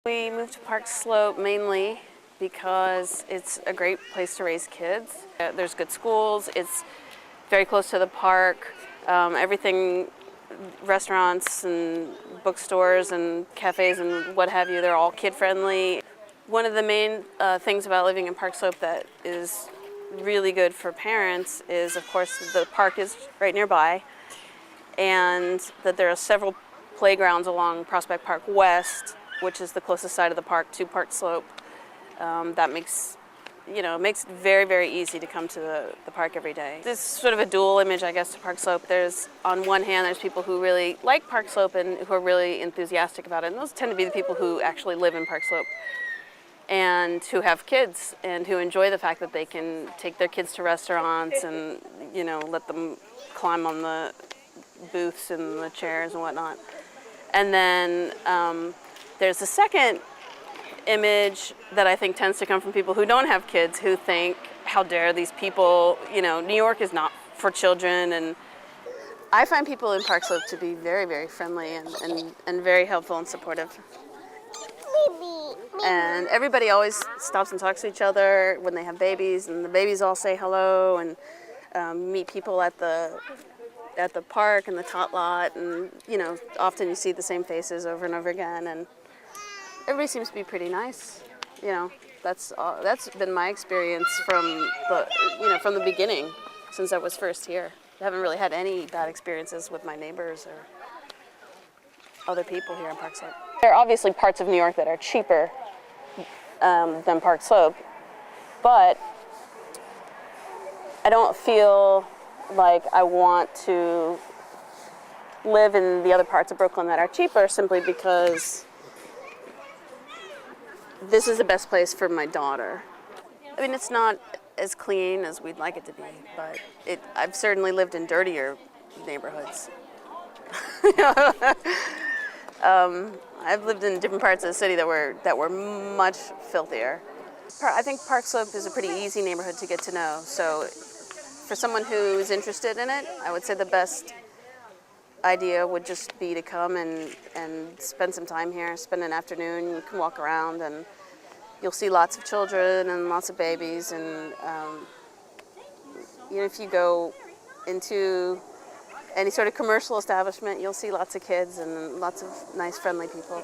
We moved to Park Slope mainly because it's a great place to raise kids. There's good schools, it's very close to the park, everything, restaurants and bookstores and cafes and what have you, they're all kid-friendly. One of the main things about living in Park Slope that is really good for parents is, of course, the park is right nearby, and that there are several playgrounds along Prospect Park West, which is the closest side of the park to Park Slope. That makes it very, very easy to come to the park every day. There's sort of a dual image, I guess, to Park Slope. There's, on one hand, there's people who really like Park Slope and who are really enthusiastic about it, and those tend to be the people who actually live in Park Slope and who have kids and who enjoy the fact that they can take their kids to restaurants and, let them climb on the booths and the chairs and whatnot. And then there's the second image that I think tends to come from people who don't have kids, who think, how dare these people, New York is not for children. And I find people in Park Slope to be very, very friendly and very helpful and supportive. And everybody always stops and talks to each other when they have babies, and the babies all say hello and meet people at the park and the tot lot, and often you see the same faces over and over again, and everybody seems to be pretty nice. That's been my experience from the beginning, since I was first here. I haven't really had any bad experiences with my neighbors or other people here in Park Slope. There are obviously parts of New York that are cheaper than Park Slope, but I don't feel like I want to live in the other parts of Brooklyn that are cheaper simply because this is the best place for my daughter. I mean, it's not as clean as we'd like it to be, but I've certainly lived in dirtier neighborhoods. I've lived in different parts of the city that were much filthier. I think Park Slope is a pretty easy neighborhood to get to know. So for someone who's interested in it, I would say the best idea would just be to come and spend some time here, spend an afternoon. You can walk around and you'll see lots of children and lots of babies. And if you go into any sort of commercial establishment, you'll see lots of kids and lots of nice, friendly people.